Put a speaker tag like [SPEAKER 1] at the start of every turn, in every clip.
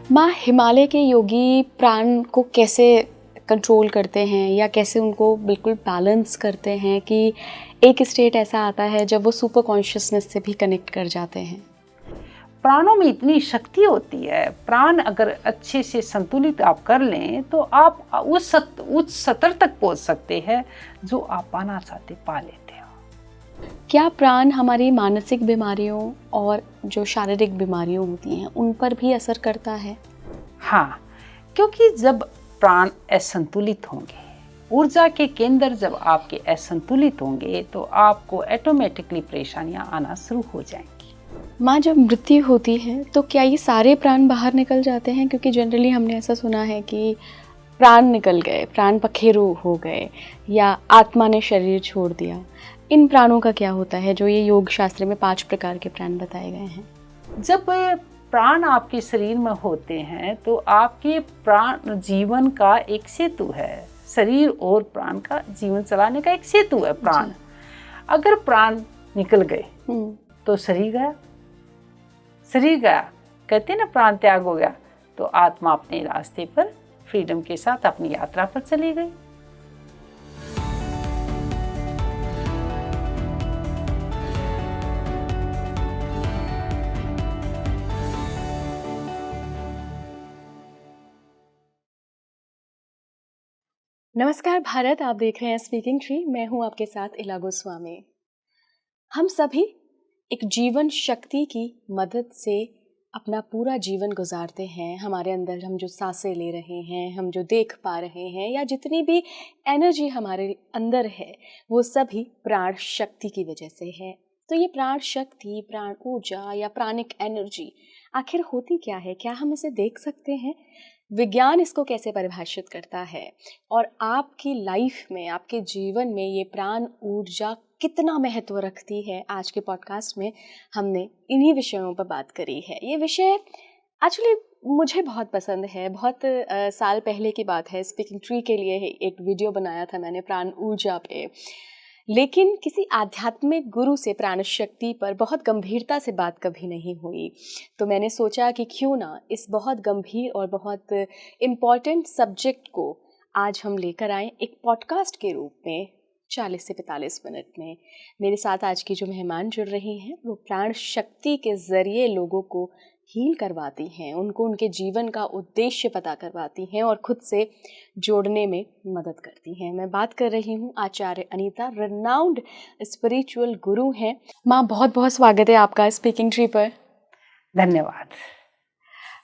[SPEAKER 1] माँ, हिमालय के योगी प्राण को कैसे कंट्रोल करते हैं या कैसे उनको बिल्कुल बैलेंस करते हैं कि एक स्टेट ऐसा आता है जब वो सुपर कॉन्शियसनेस से भी कनेक्ट कर जाते हैं?
[SPEAKER 2] प्राणों में इतनी शक्ति होती है, प्राण अगर अच्छे से संतुलित आप कर लें तो आप उस स्तर तक पहुंच सकते हैं जो आप पाना चाहते पा लेते हो।
[SPEAKER 1] क्या प्राण हमारी मानसिक बीमारियों और जो शारीरिक बीमारियों होती हैं उन पर भी असर करता है?
[SPEAKER 2] हाँ, क्योंकि जब प्राण असंतुलित होंगे, ऊर्जा के केंद्र जब आपके असंतुलित होंगे तो आपको ऑटोमेटिकली परेशानियां आना शुरू हो जाएंगी।
[SPEAKER 1] माँ, जब मृत्यु होती है तो क्या ये सारे प्राण बाहर निकल जाते हैं? क्योंकि जनरली हमने ऐसा सुना है कि प्राण निकल गए, प्राण पखेरु हो गए या आत्मा ने शरीर छोड़ दिया। इन प्राणों का क्या होता है जो ये योग शास्त्र में 5 प्रकार के प्राण बताए गए हैं?
[SPEAKER 2] जब प्राण आपके शरीर में होते हैं तो आपके प्राण जीवन का एक सेतु है, शरीर और प्राण का जीवन चलाने का एक सेतु है प्राण। अगर प्राण निकल गए तो शरीर गया, शरीर गया, कहते हैं ना प्राण त्याग हो गया, तो आत्मा अपने रास्ते पर फ्रीडम के साथ अपनी यात्रा पर चली गई।
[SPEAKER 1] नमस्कार भारत, आप देख रहे हैं स्पीकिंग ट्री। मैं हूं आपके साथ इला गोस्वामी। हम सभी एक जीवन शक्ति की मदद से अपना पूरा जीवन गुजारते हैं। हमारे अंदर हम जो सांसें ले रहे हैं, हम जो देख पा रहे हैं या जितनी भी एनर्जी हमारे अंदर है, वो सभी प्राण शक्ति की वजह से है। तो ये प्राण शक्ति, प्राण ऊर्जा या प्राणिक एनर्जी आखिर होती क्या है? क्या हम इसे देख सकते हैं? विज्ञान इसको कैसे परिभाषित करता है? और आपकी लाइफ में, आपके जीवन में ये प्राण ऊर्जा कितना महत्व रखती है? आज के पॉडकास्ट में हमने इन्हीं विषयों पर बात करी है। ये विषय एक्चुअली मुझे बहुत पसंद है। बहुत साल पहले की बात है, स्पीकिंग ट्री के लिए एक वीडियो बनाया था मैंने प्राण ऊर्जा पे, लेकिन किसी आध्यात्मिक गुरु से प्राण शक्ति पर बहुत गंभीरता से बात कभी नहीं हुई। तो मैंने सोचा कि क्यों ना इस बहुत गंभीर और बहुत इम्पॉर्टेंट सब्जेक्ट को आज हम लेकर आएँ एक पॉडकास्ट के रूप में 40 से 45 मिनट में। मेरे साथ आज की जो मेहमान जुड़ रही हैं वो प्राण शक्ति के ज़रिए लोगों को हील करवाती हैं, उनको उनके जीवन का उद्देश्य पता करवाती हैं और खुद से जोड़ने में मदद करती हैं। मैं बात कर रही हूँ आचार्य अनीता, रिनाउंड स्पिरिचुअल गुरु हैं। माँ, बहुत बहुत स्वागत है आपका स्पीकिंग ट्री पर।
[SPEAKER 2] धन्यवाद।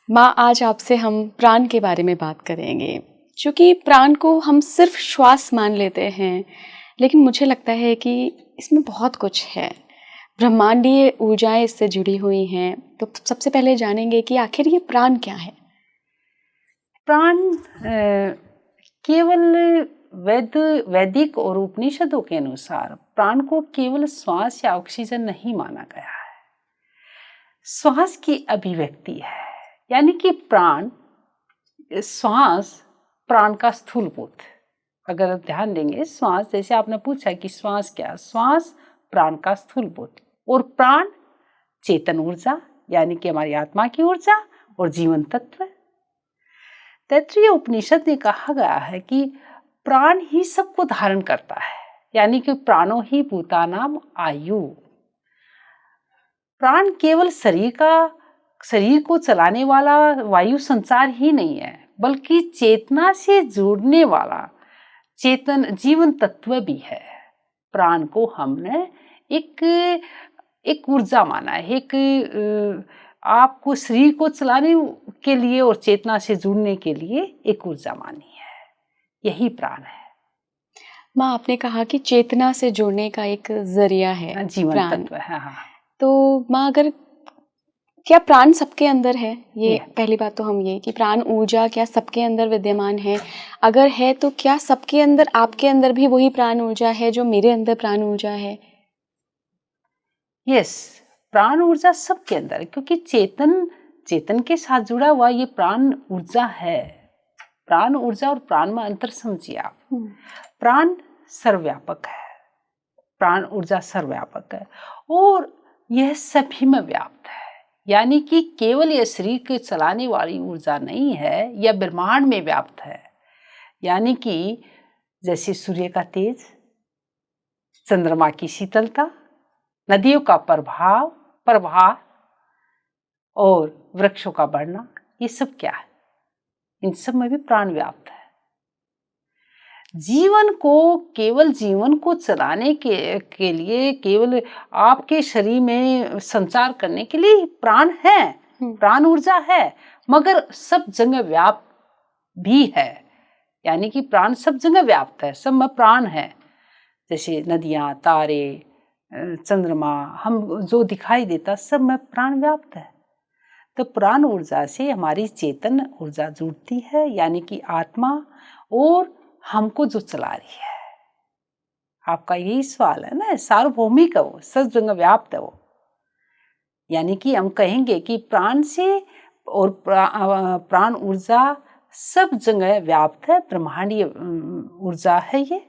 [SPEAKER 1] माँ, आज आपसे हम प्राण के बारे में बात करेंगे। क्योंकि प्राण को हम सिर्फ श्वास मान लेते हैं, लेकिन मुझे लगता है कि इसमें बहुत कुछ है, ब्रह्मांडीय ऊर्जाएं इससे जुड़ी हुई हैं। तो सबसे पहले जानेंगे कि आखिर ये प्राण क्या है?
[SPEAKER 2] प्राण केवल वैदिक और उपनिषदों के अनुसार प्राण को केवल श्वास या ऑक्सीजन नहीं माना गया है, श्वास की अभिव्यक्ति है। यानी कि प्राण, श्वास प्राण का स्थूलभूत, अगर ध्यान देंगे, श्वास, जैसे आपने पूछा कि श्वास क्या, श्वास प्राण का स्थूलभूत, और प्राण चेतन ऊर्जा यानी कि हमारी आत्मा की ऊर्जा और जीवन तत्व। तैत्तिरीय उपनिषद में कहा गया है कि प्राण ही सबको धारण करता है, यानी कि प्राणों ही भूतानाम आयु। प्राण केवल शरीर को चलाने वाला वायु संचार ही नहीं है, बल्कि चेतना से जुड़ने वाला चेतन जीवन तत्व भी है। प्राण को हमने एक ऊर्जा माना है, आपको शरीर को चलाने के लिए और चेतना से जुड़ने के लिए एक ऊर्जा मानी है, यही प्राण है।
[SPEAKER 1] माँ, आपने कहा कि चेतना से जुड़ने का एक जरिया है,
[SPEAKER 2] जीवन तत्व है। हाँ।
[SPEAKER 1] तो माँ, अगर क्या प्राण सबके अंदर है? ये पहली बात तो हम ये कि प्राण ऊर्जा क्या सबके अंदर विद्यमान है? अगर है तो क्या सबके अंदर, आपके अंदर भी वही प्राण ऊर्जा है जो मेरे अंदर प्राण ऊर्जा है?
[SPEAKER 2] यस, प्राण ऊर्जा सबके अंदर है, क्योंकि चेतन के साथ जुड़ा हुआ ये प्राण ऊर्जा है। प्राण ऊर्जा और प्राण में अंतर समझिए आप। प्राण सर्वव्यापक है, प्राण ऊर्जा सर्वव्यापक है और यह सभी में व्याप्त है। यानी कि केवल यह शरीर को चलाने वाली ऊर्जा नहीं है, यह ब्रह्मांड में व्याप्त है। यानी कि जैसे सूर्य का तेज, चंद्रमा की शीतलता, नदियों का प्रवाह और वृक्षों का बढ़ना, ये सब क्या है? इन सब में भी प्राण व्याप्त है। जीवन को चलाने के लिए, केवल आपके शरीर में संचार करने के लिए प्राण है, प्राण ऊर्जा है, मगर सब जगह व्याप्त भी है। यानी कि प्राण सब जगह व्याप्त है, सब में प्राण है। जैसे नदियां, तारे, चंद्रमा, हम जो दिखाई देता, सब में प्राण व्याप्त है। तो प्राण ऊर्जा से हमारी चेतन ऊर्जा जुड़ती है, यानी कि आत्मा, और हमको जो चला रही है। आपका यही सवाल है ना, सार्वभौमिक है वो, सब जगह व्याप्त है वो। यानी कि हम कहेंगे कि प्राण से और प्राण ऊर्जा सब जगह व्याप्त है, ब्रह्मांडीय ऊर्जा है ये,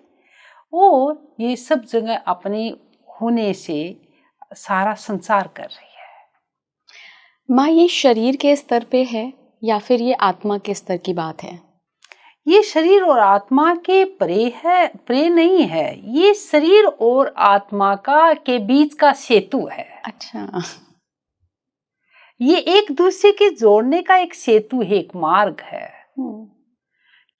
[SPEAKER 2] और ये सब जगह अपने होने से सारा संचार कर रही है।
[SPEAKER 1] माँ, ये शरीर के स्तर पे है या फिर ये आत्मा के स्तर की बात है?
[SPEAKER 2] ये शरीर और आत्मा के परे नहीं है, ये शरीर और आत्मा के बीच का सेतु है।
[SPEAKER 1] अच्छा।
[SPEAKER 2] ये एक दूसरे के जोड़ने का एक सेतु है, एक मार्ग है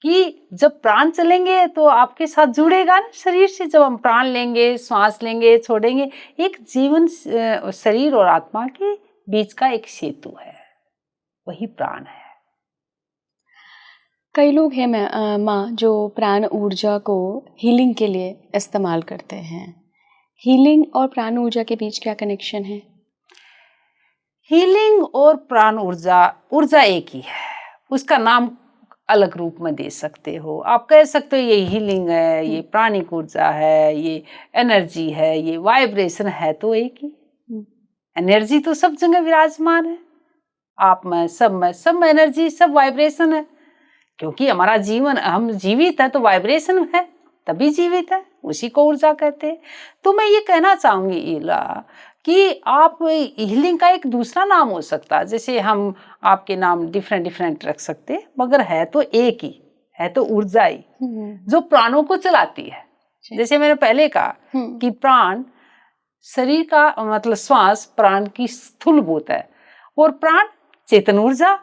[SPEAKER 2] कि जब प्राण चलेंगे तो आपके साथ जुड़ेगा ना शरीर से। जब हम प्राण लेंगे, श्वास लेंगे, छोड़ेंगे, एक जीवन शरीर और आत्मा के बीच का एक सेतु है, वही प्राण है।
[SPEAKER 1] कई लोग हैं माँ जो प्राण ऊर्जा को हीलिंग के लिए इस्तेमाल करते हैं। हीलिंग और प्राण ऊर्जा के बीच क्या कनेक्शन है?
[SPEAKER 2] हीलिंग और प्राण ऊर्जा एक ही है, उसका नाम अलग रूप में दे सकते हो। आप कह सकते हो ये हीलिंग है, ये प्राणिक ऊर्जा है, ये एनर्जी है, ये वाइब्रेशन है, तो एक ही। एनर्जी तो सब जगह विराजमान है, आप में, सब में एनर्जी, सब वाइब्रेशन है। क्योंकि हमारा जीवन, हम जीवित है तो वाइब्रेशन है, तभी जीवित है, उसी को ऊर्जा कहते हैं। तो मैं ये कहना चाहूंगी इला कि आप हीलिंग का एक दूसरा नाम हो सकता है। जैसे हम आपके नाम डिफरेंट रख सकते, मगर है तो एक ही है, तो ऊर्जा ही जो प्राणों को चलाती है। जैसे मैंने पहले कहा कि प्राण शरीर का मतलब श्वास प्राण की स्थूलभूत है, और प्राण चेतन ऊर्जा।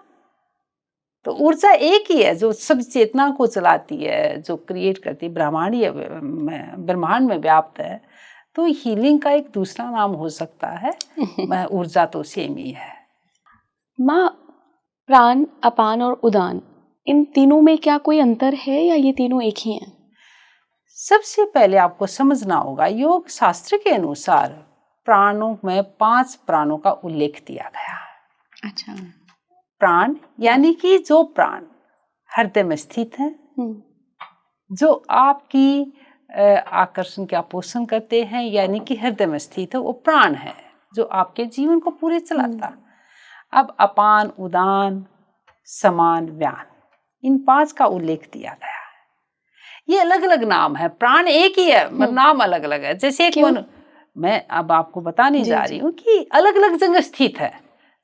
[SPEAKER 2] तो ऊर्जा एक ही है जो सब चेतना को चलाती है, जो क्रिएट करती है, ब्रह्मांड में व्याप्त है। तो हीलिंग का एक दूसरा नाम हो सकता है, ऊर्जा तो सेम ही है।
[SPEAKER 1] माँ, प्राण, अपान और उदान, इन तीनों में क्या कोई अंतर है या ये तीनों एक ही हैं?
[SPEAKER 2] सबसे पहले आपको समझना होगा, योग शास्त्र के अनुसार प्राणों में 5 प्राणों का उल्लेख दिया गया।
[SPEAKER 1] अच्छा।
[SPEAKER 2] प्राण यानी कि जो प्राण हृदय में स्थित है, जो आपकी आकर्षण का पोषण करते हैं, यानी कि हृदय में स्थित है, वो प्राण है जो आपके जीवन को पूरे चलाता। अब अपान, उदान, समान, व्यान, इन 5 का उल्लेख दिया गया है। ये अलग अलग नाम है, प्राण एक ही है मगर नाम अलग अलग है। जैसे एक मैं अब आपको बताने जा रही हूँ कि अलग अलग जगह स्थित है।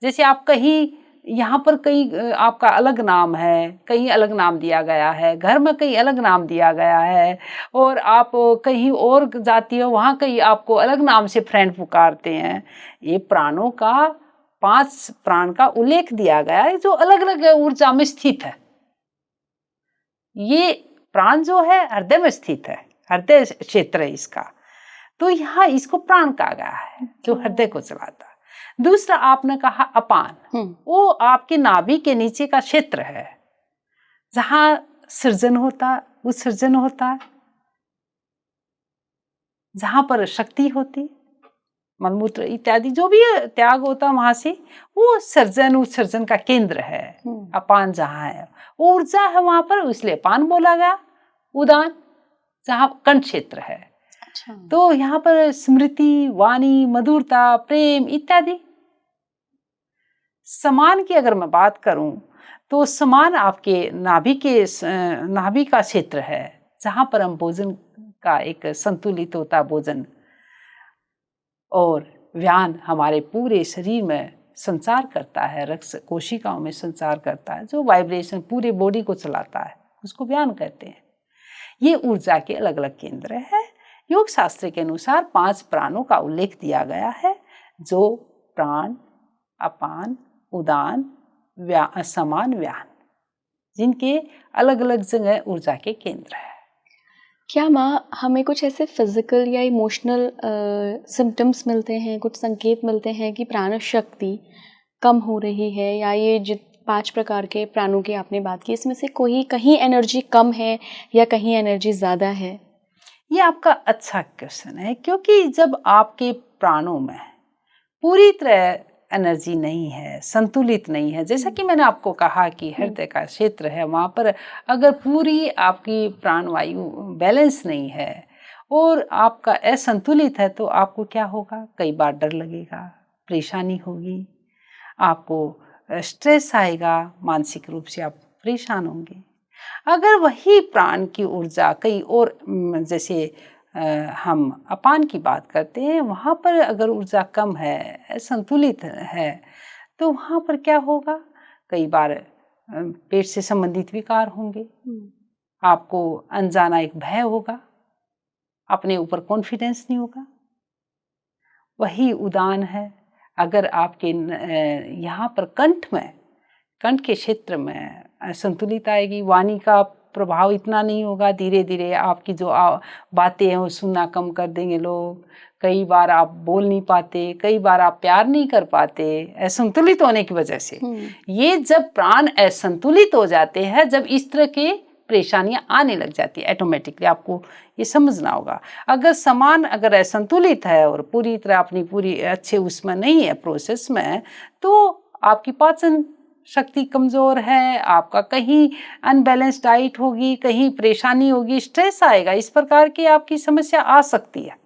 [SPEAKER 2] जैसे आप कहीं यहाँ पर कहीं आपका अलग नाम है, कहीं अलग नाम दिया गया है, घर में कहीं अलग नाम दिया गया है, और आप कहीं और जाती हो वहाँ कहीं आपको अलग नाम से फ्रेंड पुकारते हैं। ये प्राणों का 5 प्राण का उल्लेख दिया गया है जो अलग अलग ऊर्जा में स्थित है। ये प्राण जो है हृदय में स्थित है, हृदय क्षेत्र है इसका, तो यहाँ इसको प्राण कहा गया है जो हृदय को चलाता। दूसरा आपने कहा अपान, वो आपके नाभि के नीचे का क्षेत्र है, जहां सृजन होता, उत्सर्जन होता, जहां पर शक्ति होती, मलमूत्र इत्यादि जो भी त्याग होता वहां से, वो सर्जन उत्सर्जन का केंद्र है। अपान जहां है ऊर्जा है वहां पर, इसलिए अपान बोला गया। उदान जहां कंठ क्षेत्र है। अच्छा। तो यहाँ पर स्मृति, वाणी, मधुरता, प्रेम इत्यादि। समान की अगर मैं बात करूं तो समान आपके नाभि का क्षेत्र है, जहां पर हम भोजन का एक संतुलित होता भोजन, और व्यान हमारे पूरे शरीर में संचार करता है, रक्त कोशिकाओं में संचार करता है, जो वाइब्रेशन पूरे बॉडी को चलाता है, उसको व्यान कहते हैं। ये ऊर्जा के अलग अलग केंद्र है। योग शास्त्र के अनुसार 5 प्राणों का उल्लेख दिया गया है, जो प्राण, अपान, उदान, समान, व्यान, जिनके अलग अलग जगह ऊर्जा के केंद्र है।
[SPEAKER 1] क्या माँ हमें कुछ ऐसे फिजिकल या इमोशनल सिम्टम्स मिलते हैं, कुछ संकेत मिलते हैं कि प्राण शक्ति कम हो रही है, या ये 5 प्रकार के प्राणों की आपने बात की, इसमें से कोई कहीं एनर्जी कम है या कहीं एनर्जी ज़्यादा है?
[SPEAKER 2] ये आपका अच्छा क्वेश्चन है, क्योंकि जब आपके प्राणों में पूरी तरह एनर्जी नहीं है, संतुलित नहीं है, जैसा कि मैंने आपको कहा कि हृदय का क्षेत्र है, वहाँ पर अगर पूरी आपकी प्राणवायु बैलेंस नहीं है और आपका असंतुलित है, तो आपको क्या होगा? कई बार डर लगेगा, परेशानी होगी, आपको स्ट्रेस आएगा, मानसिक रूप से आप परेशान होंगे। अगर वही प्राण की ऊर्जा कई और जैसे हम अपान की बात करते हैं, वहाँ पर अगर ऊर्जा कम है, संतुलित है, तो वहाँ पर क्या होगा? कई बार पेट से संबंधित विकार होंगे, आपको अनजाना एक भय होगा, अपने ऊपर कॉन्फिडेंस नहीं होगा। वही उदान है, अगर आपके यहाँ पर कंठ के क्षेत्र में संतुलित आएगी, वाणी का प्रभाव इतना नहीं होगा, धीरे धीरे आपकी जो बातें हैं वो सुनना कम कर देंगे लोग। कई बार आप बोल नहीं पाते, कई बार आप प्यार नहीं कर पाते, असंतुलित होने की वजह से। ये जब प्राण असंतुलित हो जाते हैं, जब इस तरह के परेशानियां आने लग जाती है, ऑटोमेटिकली आपको ये समझना होगा। अगर समान अगर असंतुलित है और पूरी तरह अपनी पूरी अच्छे उसमें नहीं है, प्रोसेस में, तो आपकी पाचन शक्ति कमज़ोर है, आपका कहीं अनबैलेंस डाइट होगी, कहीं परेशानी होगी, स्ट्रेस आएगा, इस प्रकार की आपकी समस्या आ सकती है।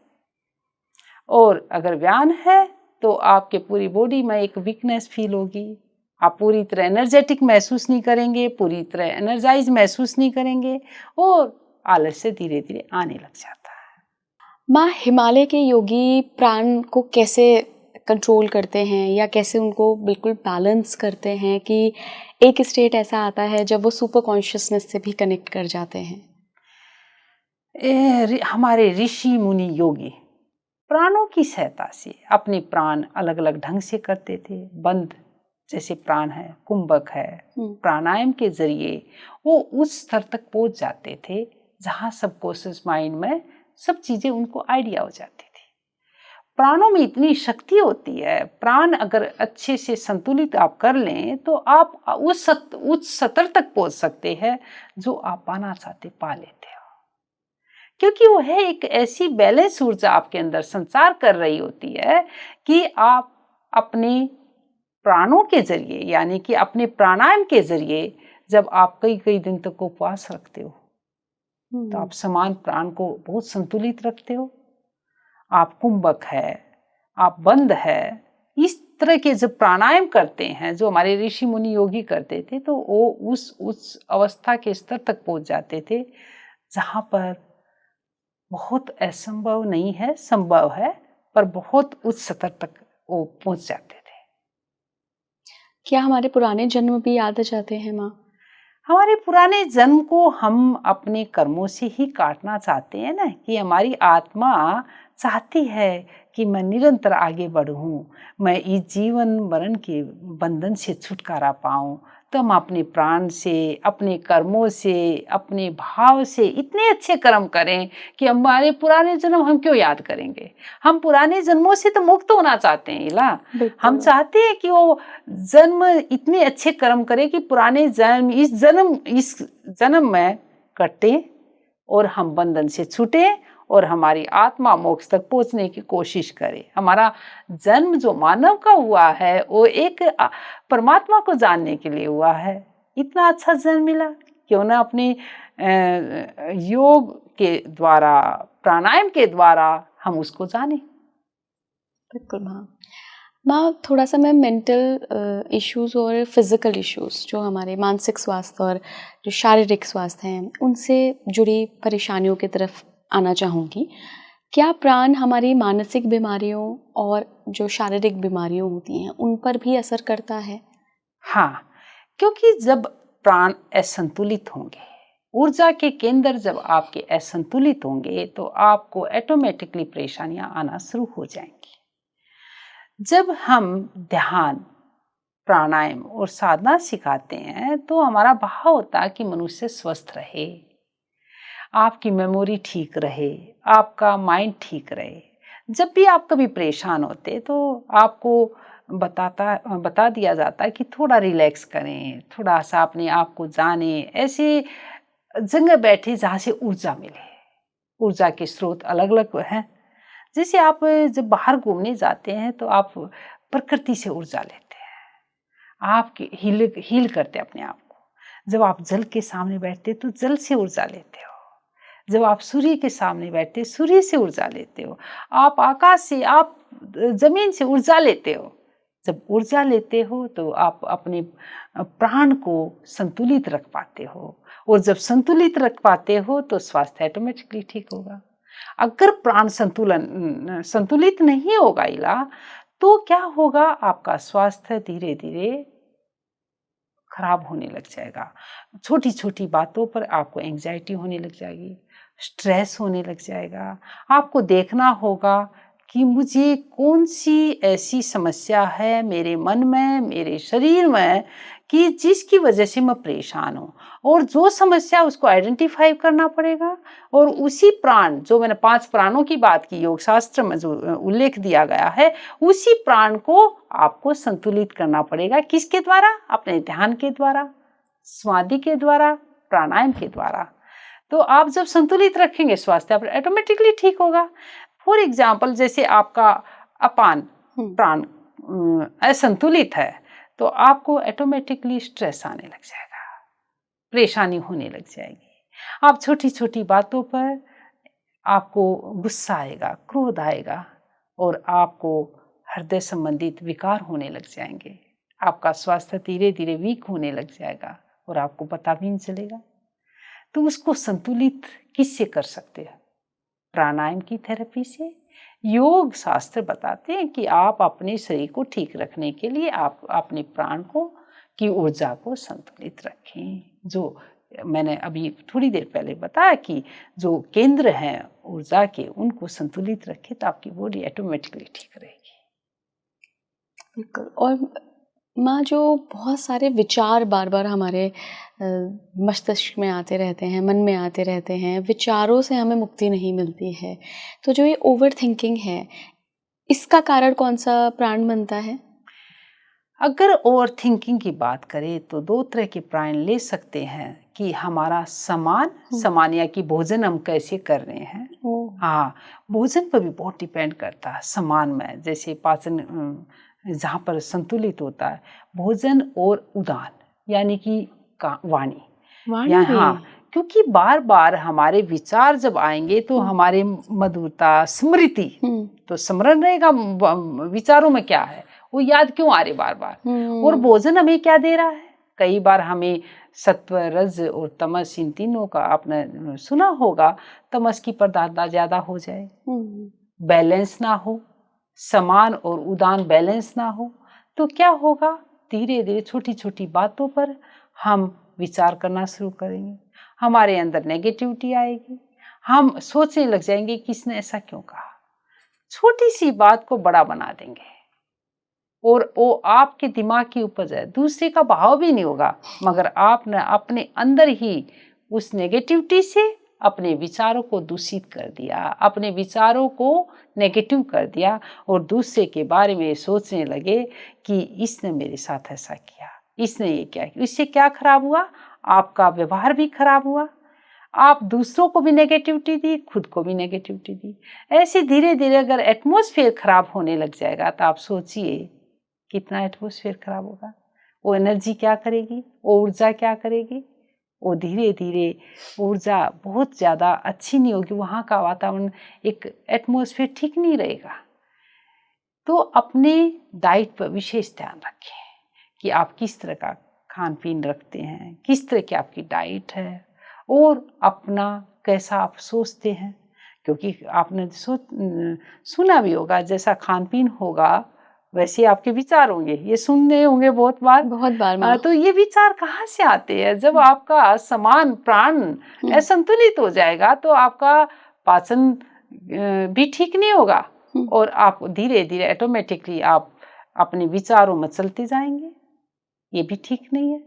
[SPEAKER 2] और अगर व्यान है तो आपके पूरी बॉडी में एक वीकनेस फील होगी, आप पूरी तरह एनर्जेटिक महसूस नहीं करेंगे, पूरी तरह एनर्जाइज महसूस नहीं करेंगे और आलस्य धीरे धीरे आने लग जाता है।
[SPEAKER 1] माँ, हिमालय के योगी प्राण को कैसे कंट्रोल करते हैं या कैसे उनको बिल्कुल बैलेंस करते हैं कि एक स्टेट ऐसा आता है जब वो सुपर कॉन्शियसनेस से भी कनेक्ट कर जाते हैं?
[SPEAKER 2] हमारे ऋषि मुनि योगी प्राणों की सहायता से अपने प्राण अलग अलग ढंग से करते थे। बंद जैसे प्राण है, कुंभक है, प्राणायाम के जरिए वो उस स्तर तक पहुंच जाते थे जहां सबकॉन्शियस माइंड में सब चीजें उनको आइडिया हो जाती थी। प्राणों में इतनी शक्ति होती है, प्राण अगर अच्छे से संतुलित आप कर लें तो आप उस स्तर तक पहुंच सकते हैं जो आप पाना चाहते, पा लेते हो, क्योंकि वो है एक ऐसी बैलेंस ऊर्जा आपके अंदर संचार कर रही होती है कि आप अपने प्राणों के जरिए, यानी कि अपने प्राणायाम के जरिए, जब आप कई कई दिन तक उपवास रखते हो तो आप समान प्राण को बहुत संतुलित रखते हो। आप कुंभक है, आप बंद है, इस तरह के जब प्राणायाम करते हैं जो हमारे ऋषि मुनि योगी करते थे, तो वो उस अवस्था के स्तर तक पहुंच जाते थे जहां पर बहुत असंभव नहीं है, संभव है, पर बहुत उच्च स्तर तक वो पहुंच जाते थे।
[SPEAKER 1] क्या हमारे पुराने जन्म भी याद आ जाते हैं माँ?
[SPEAKER 2] हमारे पुराने जन्म को हम अपने कर्मों से ही काटना चाहते हैं ना, कि हमारी आत्मा चाहती है कि मैं निरंतर आगे बढ़ूं, मैं इस जीवन मरण के बंधन से छुटकारा पाऊं। तो हम अपने प्राण से, अपने कर्मों से, अपने भाव से इतने अच्छे कर्म करें कि हमारे पुराने जन्म हम क्यों याद करेंगे। हम पुराने जन्मों से तो मुक्त होना चाहते हैं इला। हम चाहते हैं कि वो जन्म इतने अच्छे कर्म करे कि पुराने जन्म इस जन्म में कटे और हम बंधन से छूटे और हमारी आत्मा मोक्ष तक पहुंचने की कोशिश करे। हमारा जन्म जो मानव का हुआ है वो एक परमात्मा को जानने के लिए हुआ है। इतना अच्छा जन्म मिला, क्यों ना अपने योग के द्वारा, प्राणायाम के द्वारा हम उसको जाने।
[SPEAKER 1] बिल्कुल माँ, थोड़ा सा मैं मेंटल इश्यूज और फिजिकल इश्यूज, जो हमारे मानसिक स्वास्थ्य और जो शारीरिक स्वास्थ्य हैं, उनसे जुड़ी परेशानियों की तरफ आना चाहूँगी क्या प्राण हमारी मानसिक बीमारियों और जो शारीरिक बीमारियों होती हैं उन पर भी असर करता है?
[SPEAKER 2] हाँ, क्योंकि जब प्राण असंतुलित होंगे, ऊर्जा के केंद्र जब आपके असंतुलित होंगे, तो आपको ऑटोमेटिकली परेशानियां आना शुरू हो जाएंगी। जब हम ध्यान, प्राणायाम और साधना सिखाते हैं, तो हमारा भाव होता है कि मनुष्य स्वस्थ रहे, आपकी मेमोरी ठीक रहे, आपका माइंड ठीक रहे। जब भी आप कभी परेशान होते तो आपको बता दिया जाता है कि थोड़ा रिलैक्स करें, थोड़ा सा अपने आप को जाने, ऐसे जगह बैठे जहाँ से ऊर्जा मिले। ऊर्जा के स्रोत अलग अलग हैं। जैसे आप जब बाहर घूमने जाते हैं तो आप प्रकृति से ऊर्जा लेते हैं, आप हील करते हैं अपने आप को। जब आप जल के सामने बैठते तो जल से ऊर्जा लेते हो, जब आप सूर्य के सामने बैठते सूर्य से ऊर्जा लेते हो, आप आकाश से, आप जमीन से ऊर्जा लेते हो। जब ऊर्जा लेते हो तो आप अपने प्राण को संतुलित रख पाते हो, और जब संतुलित रख पाते हो तो स्वास्थ्य ऑटोमेटिकली ठीक होगा। अगर प्राण संतुलित नहीं होगा इला, तो क्या होगा, आपका स्वास्थ्य धीरे धीरे खराब होने लग जाएगा। छोटी छोटी बातों पर आपको एंजाइटी होने लग जाएगी, स्ट्रेस होने लग जाएगा। आपको देखना होगा कि मुझे कौन सी ऐसी समस्या है मेरे मन में, मेरे शरीर में, कि जिसकी वजह से मैं परेशान हूँ, और जो समस्या उसको आइडेंटिफाई करना पड़ेगा। और उसी प्राण, जो मैंने 5 प्राणों की बात की योग शास्त्र में जो उल्लेख दिया गया है, उसी प्राण को आपको संतुलित करना पड़ेगा। किसके द्वारा? अपने ध्यान के द्वारा, समाधि के द्वारा, प्राणायाम के द्वारा। तो आप जब संतुलित रखेंगे, स्वास्थ्य ऑटोमेटिकली ठीक होगा। फॉर एग्जाम्पल, जैसे आपका अपान प्राण असंतुलित है, तो आपको ऑटोमेटिकली स्ट्रेस आने लग जाएगा, परेशानी होने लग जाएगी। आप छोटी छोटी बातों पर आपको गुस्सा आएगा, क्रोध आएगा, और आपको हृदय संबंधित विकार होने लग जाएंगे। आपका स्वास्थ्य धीरे धीरे वीक होने लग जाएगा और आपको पता भी नहीं चलेगा। तो उसको संतुलित किससे कर सकते हैं? प्राणायाम की थेरेपी से। योग शास्त्र बताते हैं कि आप अपने शरीर को ठीक रखने के लिए आप अपने प्राण को की ऊर्जा को संतुलित रखें। जो मैंने अभी थोड़ी देर पहले बताया कि जो केंद्र हैं ऊर्जा के, उनको संतुलित रखें तो आपकी बॉडी ऑटोमेटिकली ठीक रहेगी।
[SPEAKER 1] बिल्कुल। और माँ, जो बहुत सारे विचार बार बार हमारे मस्तिष्क में आते रहते हैं, मन में आते रहते हैं, विचारों से हमें मुक्ति नहीं मिलती है। तो जो ये ओवर थिंकिंग है, इसका कारण कौन सा प्राण बनता है?
[SPEAKER 2] अगर ओवर थिंकिंग की बात करें तो 2 तरह के प्राण ले सकते हैं, कि हमारा समान या कि भोजन हम कैसे कर रहे हैं। हाँ, भोजन पर भी बहुत डिपेंड करता है समान में। जैसे पाचन जहाँ पर संतुलित होता है भोजन और उदान, यानी कि वाणी या हाँ, क्योंकि बार बार हमारे विचार जब आएंगे तो हमारे मधुरता, स्मृति, तो स्मरण रहेगा विचारों में क्या है, वो याद क्यों आ रहे बार बार। और भोजन हमें क्या दे रहा है? कई बार हमें सत्व, रज और तमस, इन तीनों का आपने सुना होगा, तमस की प्रधानता ज्यादा हो जाए, बैलेंस ना हो, समान और उदान बैलेंस ना हो, तो क्या होगा, धीरे धीरे छोटी छोटी बातों पर हम विचार करना शुरू करेंगे, हमारे अंदर नेगेटिविटी आएगी, हम सोचने लग जाएंगे किसने ऐसा क्यों कहा। छोटी सी बात को बड़ा बना देंगे, और वो आपके दिमाग की उपज है, दूसरे का भाव भी नहीं होगा, मगर आपने अपने अंदर ही उस नेगेटिविटी से अपने विचारों को दूषित कर दिया, अपने विचारों को नेगेटिव कर दिया, और दूसरे के बारे में सोचने लगे कि इसने मेरे साथ ऐसा किया, इसने ये क्या किया। इससे क्या खराब हुआ? आपका व्यवहार भी खराब हुआ, आप दूसरों को भी नेगेटिविटी दी, खुद को भी नेगेटिविटी दी। ऐसे धीरे धीरे अगर एटमॉस्फेयर खराब होने लग जाएगा तो आप सोचिए कितना एटमॉस्फेयर खराब होगा। वो एनर्जी क्या करेगी, वो ऊर्जा क्या करेगी, वो धीरे धीरे ऊर्जा बहुत ज़्यादा अच्छी नहीं होगी, वहाँ का वातावरण, एक एटमॉस्फेयर ठीक नहीं रहेगा। तो अपने डाइट पर विशेष ध्यान रखें कि आप किस तरह का खान पीन रखते हैं, किस तरह की आपकी डाइट है, और अपना कैसा आप सोचते हैं, क्योंकि आपने सुना भी होगा, जैसा खान पीन होगा वैसे आपके विचार होंगे, ये सुनने होंगे बहुत बार
[SPEAKER 1] माँ।
[SPEAKER 2] तो ये विचार कहाँ से आते हैं? जब आपका समान प्राण असंतुलित हो जाएगा तो आपका पाचन भी ठीक नहीं होगा और आप धीरे धीरे ऑटोमेटिकली आप अपने विचारों में चलते जाएंगे, ये भी ठीक नहीं है।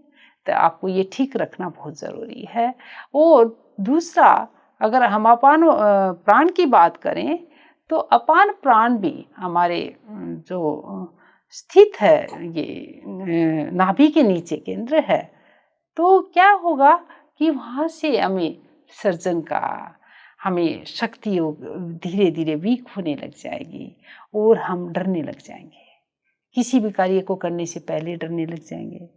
[SPEAKER 2] तो आपको ये ठीक रखना बहुत जरूरी है। और दूसरा, अगर हम अपान प्राण की बात करें तो अपान प्राण भी हमारे जो स्थित है, ये नाभि के नीचे केंद्र है, तो क्या होगा कि वहाँ से हमें सर्जन का, हमें शक्ति धीरे धीरे वीक होने लग जाएगी और हम डरने लग जाएंगे, किसी भी कार्य को करने से पहले डरने लग जाएंगे,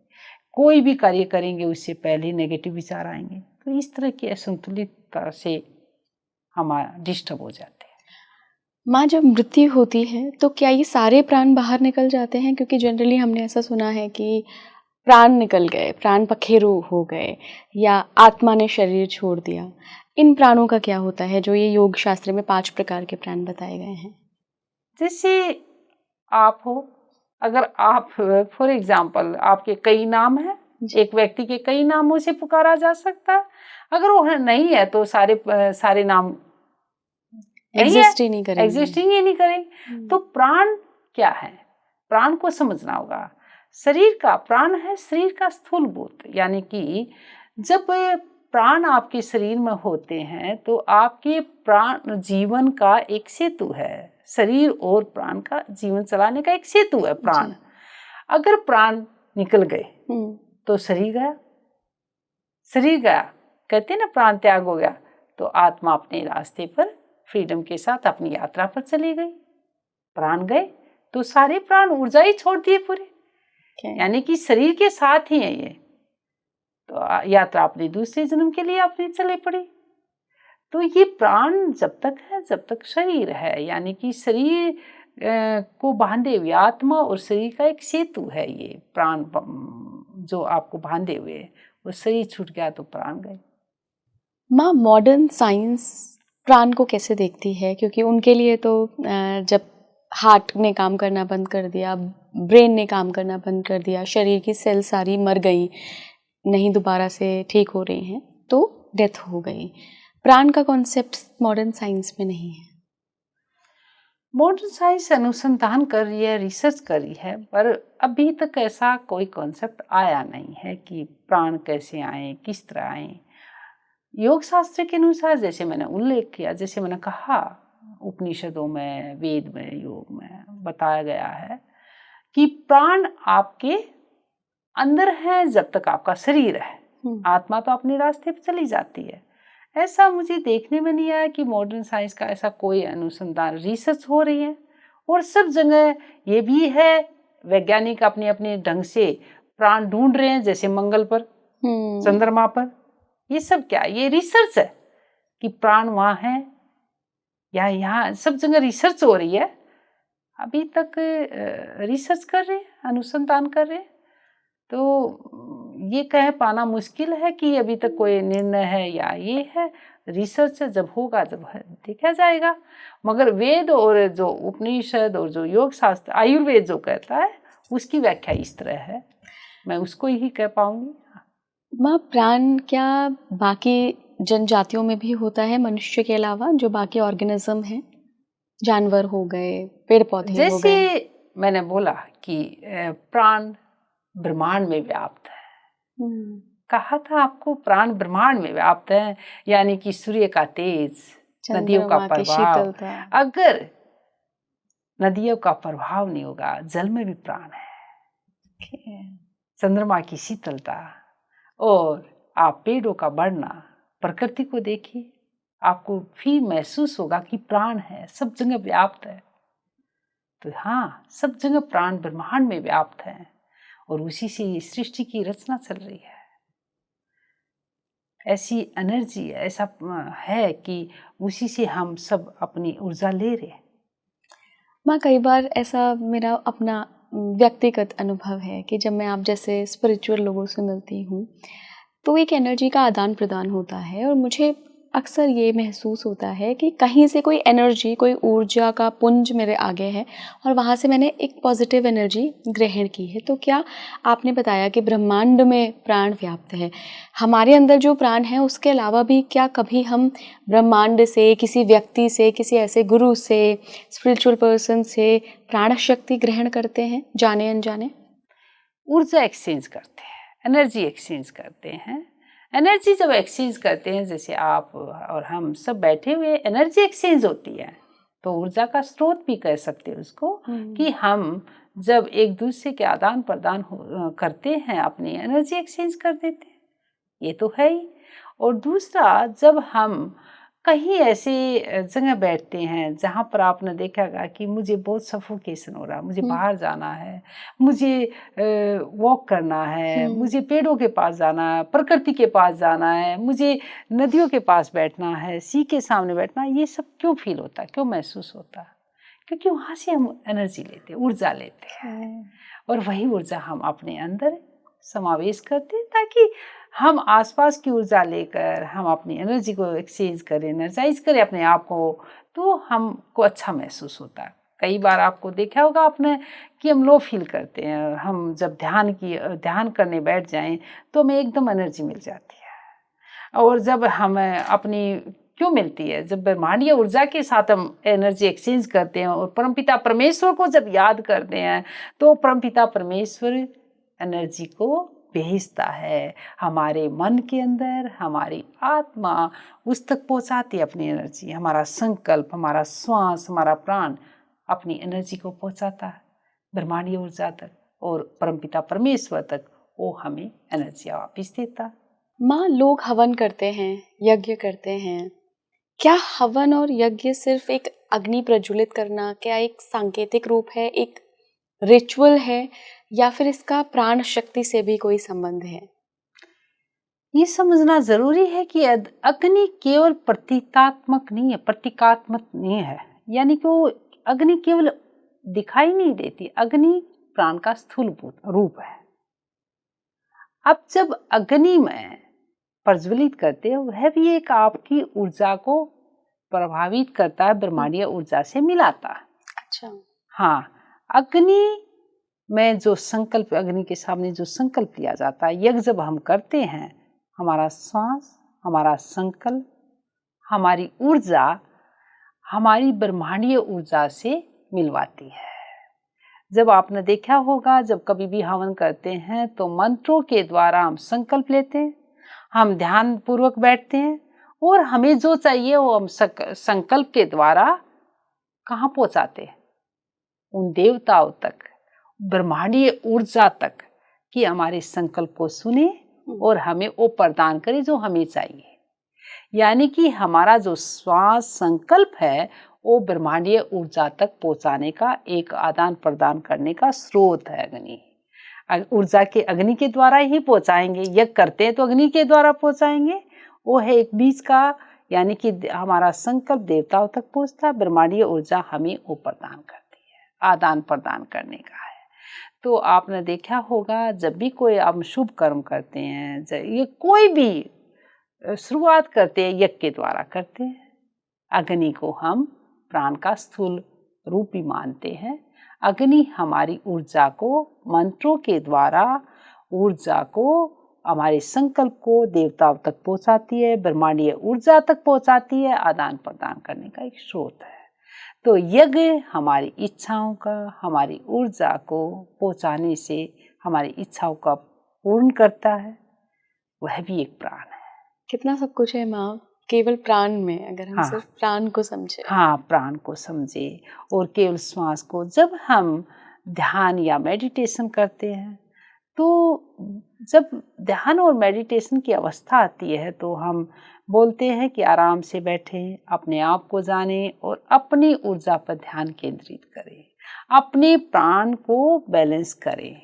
[SPEAKER 2] कोई भी कार्य करेंगे उससे पहले नेगेटिव विचार आएंगे। तो इस तरह की असंतुलितता से हमारा डिस्टर्ब हो जाते हैं।
[SPEAKER 1] माँ, जब मृत्यु होती है तो क्या ये सारे प्राण बाहर निकल जाते हैं? क्योंकि जनरली हमने ऐसा सुना है कि प्राण निकल गए, प्राण पखेरु हो गए, या आत्मा ने शरीर छोड़ दिया। इन प्राणों का क्या होता है जो ये योग शास्त्र में 5 प्रकार के प्राण बताए गए हैं?
[SPEAKER 2] जैसे आप हो, अगर आप फॉर एग्जाम्पल आपके कई नाम हैं, एक व्यक्ति के कई नामों से पुकारा जा सकता है। अगर वो नहीं है तो सारे नाम
[SPEAKER 1] एग्जिस्ट ही नहीं करेंगे,
[SPEAKER 2] एग्जिस्टिंग ही नहीं करेंगे। तो प्राण क्या है? प्राण को समझना होगा। शरीर का प्राण है, शरीर का स्थूलभूत, यानी कि जब प्राण आपके शरीर में होते हैं तो आपके प्राण जीवन का एक सेतु है, शरीर और प्राण का जीवन चलाने का एक सेतु है प्राण। अगर प्राण निकल गए तो शरीर गया, शरीर गया, कहते हैं ना प्राण त्याग हो गया, तो आत्मा अपने रास्ते पर फ्रीडम के साथ अपनी यात्रा पर चली गई। प्राण गए तो सारे प्राण ऊर्जा ही छोड़ दिए पूरे, यानी कि शरीर के साथ ही है ये, तो यात्रा अपने दूसरे जन्म के लिए अपनी चले पड़ी। तो ये प्राण जब तक है, जब तक शरीर है, यानी कि शरीर को बांधे हुए आत्मा और शरीर का एक सेतु है ये प्राण, जो आपको बांधे हुए, वो शरीर छूट गया तो प्राण गए।
[SPEAKER 1] माँ, मॉडर्न साइंस प्राण को कैसे देखती है? क्योंकि उनके लिए तो जब हार्ट ने काम करना बंद कर दिया, ब्रेन ने काम करना बंद कर दिया, शरीर की सेल सारी मर गई, नहीं दोबारा से ठीक हो रही हैं, तो डेथ हो गई। प्राण का कॉन्सेप्ट मॉडर्न साइंस में नहीं है।
[SPEAKER 2] मॉडर्न साइंस अनुसंधान कर रही है, रिसर्च कर रही है, पर अभी तक ऐसा कोई कॉन्सेप्ट आया नहीं है कि प्राण कैसे आए, किस तरह आए। योग शास्त्र के अनुसार, जैसे मैंने उल्लेख किया, जैसे मैंने कहा, उपनिषदों में, वेद में, योग में बताया गया है कि प्राण आपके अंदर है जब तक आपका शरीर है, आत्मा तो अपने रास्ते पर चली जाती है। ऐसा मुझे देखने में नहीं आया कि मॉडर्न साइंस का ऐसा कोई अनुसंधान, रिसर्च हो रही है। और सब जगह ये भी है, वैज्ञानिक अपने अपने ढंग से प्राण ढूंढ रहे हैं, जैसे मंगल पर, चंद्रमा पर। ये सब क्या, ये रिसर्च है कि प्राण वहाँ है या यहाँ, सब जगह रिसर्च हो रही है। अभी तक रिसर्च कर रहे हैं, अनुसंधान कर रहे हैं, तो ये कह पाना मुश्किल है कि अभी तक कोई निर्णय है या ये है। रिसर्च जब होगा, जब देखा जाएगा। मगर वेद और जो उपनिषद और जो योग शास्त्र, आयुर्वेद जो कहता है, उसकी व्याख्या इस तरह है, मैं उसको ही कह पाऊंगी।
[SPEAKER 1] माँ, प्राण क्या बाकी जनजातियों में भी होता है, मनुष्य के अलावा? जो बाकी ऑर्गेनिज्म हैं, जानवर हो गए, पेड़ पौधे हो गए।
[SPEAKER 2] जैसे मैंने बोला कि प्राण ब्रह्मांड में व्याप्त है, कहा था आपको, प्राण ब्रह्मांड में व्याप्त है, यानी कि सूर्य का तेज, नदियों का प्रभाव। अगर नदियों का प्रभाव नहीं होगा, जल में भी प्राण है। चंद्रमा की शीतलता, और आप पेड़ों का बढ़ना, प्रकृति को देखिए, आपको फिर महसूस होगा कि प्राण है, सब जगह व्याप्त है। तो हाँ, सब जगह प्राण ब्रह्मांड में व्याप्त है, और उसी से ये सृष्टि की रचना चल रही है। ऐसी एनर्जी, ऐसा है कि उसी से हम सब अपनी ऊर्जा ले रहे हैं।
[SPEAKER 1] माँ, कई बार ऐसा मेरा अपना व्यक्तिगत अनुभव है कि जब मैं आप जैसे स्पिरिचुअल लोगों से मिलती हूँ तो एक एनर्जी का आदान प्रदान होता है, और मुझे अक्सर ये महसूस होता है कि कहीं से कोई एनर्जी, कोई ऊर्जा का पुंज मेरे आगे है और वहाँ से मैंने एक पॉजिटिव एनर्जी ग्रहण की है। तो क्या आपने बताया कि ब्रह्मांड में प्राण व्याप्त है, हमारे अंदर जो प्राण है उसके अलावा भी क्या कभी हम ब्रह्मांड से, किसी व्यक्ति से, किसी ऐसे गुरु से, स्पिरिचुअल पर्सन से प्राण शक्ति ग्रहण करते हैं जाने अनजाने?
[SPEAKER 2] ऊर्जा एक्सचेंज करते हैं, एनर्जी एक्सचेंज करते हैं। एनर्जी जब एक्सचेंज करते हैं, जैसे आप और हम सब बैठे हुए, एनर्जी एक्सचेंज होती है, तो ऊर्जा का स्रोत भी कह सकते हैं उसको, कि हम जब एक दूसरे के आदान प्रदान करते हैं, अपनी एनर्जी एक्सचेंज कर देते हैं, ये तो है ही। और दूसरा, जब हम कहीं ऐसे जगह बैठते हैं जहाँ पर आपने देखा कि मुझे बहुत सफोकेशन हो रहा, मुझे बाहर जाना है, मुझे वॉक करना है, मुझे पेड़ों के पास जाना है, प्रकृति के पास जाना है, मुझे नदियों के पास बैठना है, सी के सामने बैठना है, ये सब क्यों फील होता है, क्यों महसूस होता है? क्योंकि वहाँ से हम एनर्जी लेते हैं, ऊर्जा लेते हैं, और वही ऊर्जा हम अपने अंदर समावेश करते हैं, ताकि हम आसपास की ऊर्जा लेकर हम अपनी एनर्जी को एक्सचेंज करें, एनर्जाइज करें अपने आप को, तो हमको अच्छा महसूस होता है। कई बार आपको देखा होगा आपने कि हम लो फील करते हैं, हम जब ध्यान करने बैठ जाएं तो हमें एकदम एनर्जी मिल जाती है। और जब हमें अपनी क्यों मिलती है, जब ब्रह्मांडीय ऊर्जा के साथ हम एनर्जी एक्सचेंज करते हैं और परमपिता परमेश्वर को जब याद करते हैं, तो परमपिता परमेश्वर एनर्जी को भेजता है हमारे मन के अंदर, हमारी आत्मा उस तक पहुंचाती है अपनी एनर्जी। हमारा संकल्प, हमारा श्वास, हमारा प्राण अपनी एनर्जी को पहुंचाता है ब्रह्मांडीय ऊर्जा तक, और परमपिता परमेश्वर तक वो हमें एनर्जी वापस देता।
[SPEAKER 1] माँ, लोग हवन करते हैं, यज्ञ करते हैं, क्या हवन और यज्ञ सिर्फ एक अग्नि प्रज्वलित करना, क्या एक सांकेतिक रूप है, एक रिचुअल है, या फिर इसका प्राण शक्ति से भी कोई संबंध है?
[SPEAKER 2] ये समझना जरूरी है कि अग्नि केवल प्रतीकात्मक नहीं है, यानी कि वो अग्नि केवल दिखाई नहीं देती, अग्नि प्राण का स्थूल रूप है। अब जब अग्नि में प्रज्वलित करते हैं, वह भी एक आपकी ऊर्जा को प्रभावित करता है, ब्रह्मांडीय ऊर्जा से मिलाता है।
[SPEAKER 1] अच्छा।
[SPEAKER 2] हाँ, अग्नि में जो संकल्प, अग्नि के सामने जो संकल्प लिया जाता है, यज्ञ जब हम करते हैं, हमारा श्वास, हमारा संकल्प, हमारी ऊर्जा हमारी ब्रह्मांडीय ऊर्जा से मिलवाती है। जब आपने देखा होगा, जब कभी भी हवन करते हैं तो मंत्रों के द्वारा हम संकल्प लेते हैं, हम ध्यान पूर्वक बैठते हैं, और हमें जो चाहिए वो हम संकल्प के द्वारा कहाँ पहुंचाते हैं? उन देवताओं तक, ब्रह्मांडीय ऊर्जा तक, कि हमारे संकल्प को सुने और हमें वो प्रदान करे जो हमें चाहिए। यानी कि हमारा जो श्वास संकल्प है, वो ब्रह्मांडीय ऊर्जा तक पहुंचाने का, एक आदान प्रदान करने का स्रोत है अग्नि। ऊर्जा के अग्नि के द्वारा ही पहुंचाएंगे, यज्ञ करते हैं तो अग्नि के द्वारा पहुंचाएंगे, वो है एक बीच का, यानी कि हमारा संकल्प देवताओं तक पहुंचता है, ब्रह्मांडीय ऊर्जा हमें वो प्रदान करती है, आदान प्रदान करने का है। तो आपने देखा होगा, जब भी कोई हम शुभ कर्म करते हैं, ये कोई भी शुरुआत करते हैं, यज्ञ के द्वारा करते हैं। अग्नि को हम प्राण का स्थूल रूप भी मानते हैं। अग्नि हमारी ऊर्जा को मंत्रों के द्वारा, ऊर्जा को, हमारे संकल्प को देवताओं तक पहुंचाती है, ब्रह्मांडीय ऊर्जा तक पहुंचाती है, आदान प्रदान करने का एक स्रोत है। तो यज्ञ हमारी इच्छाओं का, हमारी ऊर्जा को पहुंचाने से हमारी इच्छाओं का पूर्ण करता है, वह भी एक प्राण है।
[SPEAKER 1] कितना सब कुछ है माँ केवल प्राण में, अगर हम सिर्फ प्राण को समझे।
[SPEAKER 2] हाँ, प्राण को समझे, और केवल श्वास को। जब हम ध्यान या मेडिटेशन करते हैं, तो जब ध्यान और मेडिटेशन की अवस्था आती है, तो हम बोलते हैं कि आराम से बैठें, अपने आप को जानें और अपनी ऊर्जा पर ध्यान केंद्रित करें, अपने प्राण को बैलेंस करें।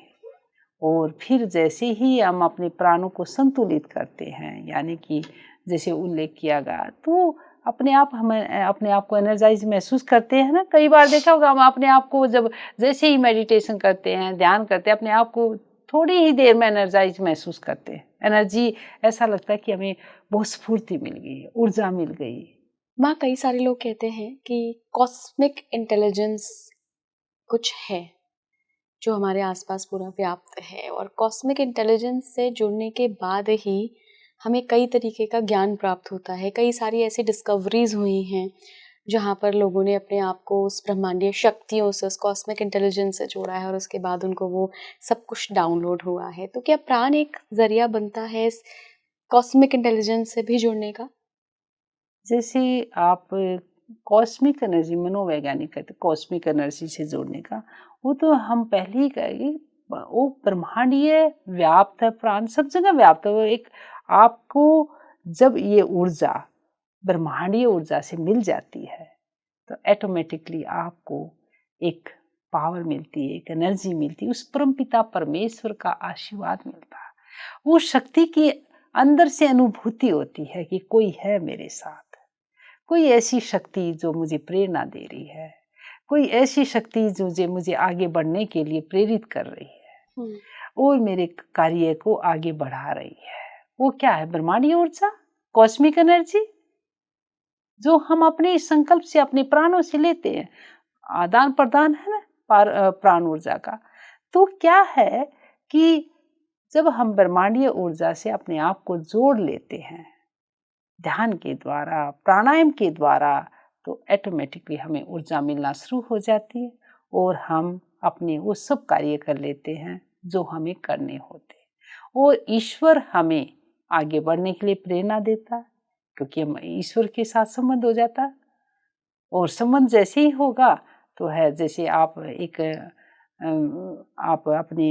[SPEAKER 2] और फिर जैसे ही हम अपने प्राणों को संतुलित करते हैं, यानी कि जैसे उल्लेख किया गया, तो अपने आप को एनर्जाइज महसूस करते हैं ना। कई बार देखा होगा, हम अपने आप को जब जैसे ही मेडिटेशन करते हैं, ध्यान करते हैं, अपने आप को थोड़ी ही देर में एनर्जाइज महसूस करते हैं, एनर्जी, ऐसा लगता है कि हमें बहुत स्फूर्ति मिल गई, ऊर्जा मिल गई।
[SPEAKER 1] माँ, कई सारे लोग कहते हैं कि कॉस्मिक इंटेलिजेंस कुछ है जो हमारे आसपास पूरा व्याप्त है, और कॉस्मिक इंटेलिजेंस से जुड़ने के बाद ही हमें कई तरीके का ज्ञान प्राप्त होता है। कई सारी ऐसी डिस्कवरीज हुई हैं जहाँ पर लोगों ने अपने आप को उस ब्रह्मांडीय शक्तियों से, उस कॉस्मिक इंटेलिजेंस से जोड़ा है, और उसके बाद उनको वो सब कुछ डाउनलोड हुआ है। तो क्या प्राण एक जरिया बनता है इस कॉस्मिक इंटेलिजेंस से भी जुड़ने का?
[SPEAKER 2] जैसे आप कॉस्मिक एनर्जी, मनोवैज्ञानिक कहते हैं कॉस्मिक एनर्जी से जोड़ने का, वो तो हम पहले ही कहेंगे, वो ब्रह्मांडीय व्याप्त है, प्राण सब जगह व्याप्त है। वो एक आपको जब ये ऊर्जा ब्रह्मांडीय ऊर्जा से मिल जाती है तो ऑटोमेटिकली आपको एक पावर मिलती है, एक एनर्जी मिलती है, उस परमपिता परमेश्वर का आशीर्वाद मिलता है। वो शक्ति की अंदर से अनुभूति होती है कि कोई है मेरे साथ, कोई ऐसी शक्ति जो मुझे प्रेरणा दे रही है, कोई ऐसी शक्ति जो मुझे आगे बढ़ने के लिए प्रेरित कर रही है और मेरे कार्य को आगे बढ़ा रही है। वो क्या है? ब्रह्मांडीय ऊर्जा, कॉस्मिक एनर्जी, जो हम अपने संकल्प से, अपने प्राणों से लेते हैं। आदान प्रदान है ना प्राण ऊर्जा का। तो क्या है कि जब हम ब्रह्मांडीय ऊर्जा से अपने आप को जोड़ लेते हैं ध्यान के द्वारा, प्राणायाम के द्वारा, तो ऑटोमेटिकली हमें ऊर्जा मिलना शुरू हो जाती है और हम अपने वो सब कार्य कर लेते हैं जो हमें करने होते हैं। और ईश्वर हमें आगे बढ़ने के लिए प्रेरणा देता है, क्योंकि हम ईश्वर के साथ संबंध हो जाता है। और संबंध जैसे ही होगा तो है, जैसे आप अपने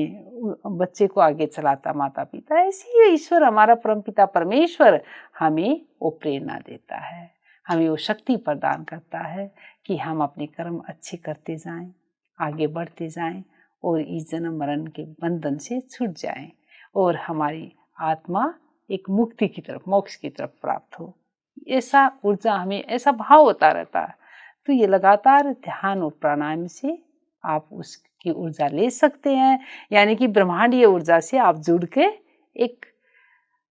[SPEAKER 2] बच्चे को आगे चलाता माता पिता, ऐसे ही ईश्वर, हमारा परमपिता परमेश्वर, हमें वो प्रेरणा देता है, हमें वो शक्ति प्रदान करता है कि हम अपने कर्म अच्छे करते जाएं, आगे बढ़ते जाएं और इस जन्म मरण के बंधन से छूट जाएं और हमारी आत्मा एक मुक्ति की तरफ, मोक्ष की तरफ प्राप्त हो। ऐसा ऊर्जा हमें, ऐसा भाव होता रहता है। तो ये लगातार ध्यान और प्राणायाम से आप उसकी ऊर्जा ले सकते हैं, यानी कि ब्रह्मांडीय ऊर्जा से आप जुड़ के एक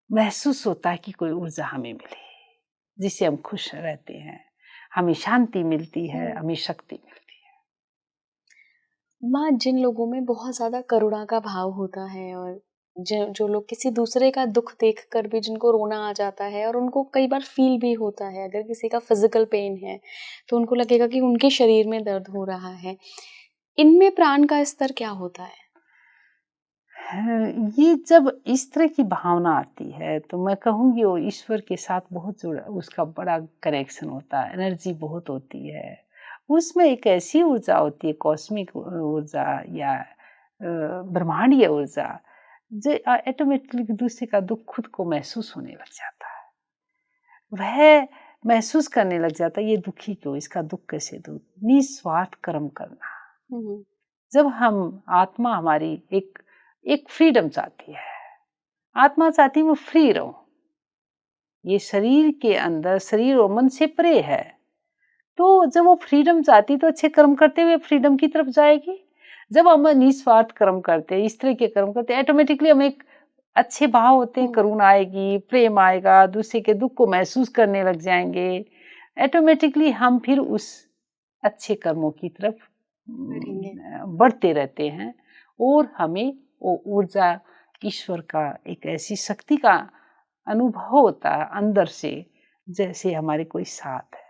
[SPEAKER 2] महसूस होता है कि कोई ऊर्जा हमें मिली जिससे हम खुश रहते हैं, हमें शांति मिलती है, हमें शक्ति मिलती है।
[SPEAKER 1] माँ, जिन लोगों में बहुत ज़्यादा करुणा का भाव होता है, और जो लोग किसी दूसरे का दुख देखकर भी जिनको रोना आ जाता है, और उनको कई बार फील भी होता है, अगर किसी का फिजिकल पेन है तो उनको लगेगा कि उनके शरीर में दर्द हो रहा है, इनमें प्राण का स्तर क्या होता है?
[SPEAKER 2] ये जब इस तरह की भावना आती है तो मैं कहूँगी वो ईश्वर के साथ बहुत जुड़ा, उसका बड़ा कनेक्शन होता है, एनर्जी बहुत होती है उसमें। एक ऐसी ऊर्जा होती है, कॉस्मिक ऊर्जा या ब्रह्मांडीय ऊर्जा, जो ऑटोमेटिकली दूसरे का दुख खुद को महसूस होने लग जाता है। वह महसूस करने लग जाता है, ये दुखी क्यों, इसका दुख कैसे दूर, निस्वार्थ कर्म करना। जब हम आत्मा हमारी एक फ्रीडम चाहती है, आत्मा चाहती है वो फ्री रहो, ये शरीर के अंदर, शरीर और मन से परे है, तो जब वो फ्रीडम चाहती तो अच्छे कर्म करते हुए फ्रीडम की तरफ जाएगी। जब हम निस्वार्थ कर्म करते, इस तरह के कर्म करते, ऑटोमेटिकली हम एक अच्छे भाव होते हैं, करुणा आएगी, प्रेम आएगा, दूसरे के दुख को महसूस करने लग जाएंगे, ऑटोमेटिकली हम फिर उस अच्छे कर्मों की तरफ बढ़ते रहते हैं और हमें वो ऊर्जा, ईश्वर का एक ऐसी शक्ति का अनुभव होता है अंदर से, जैसे हमारे कोई साथ है,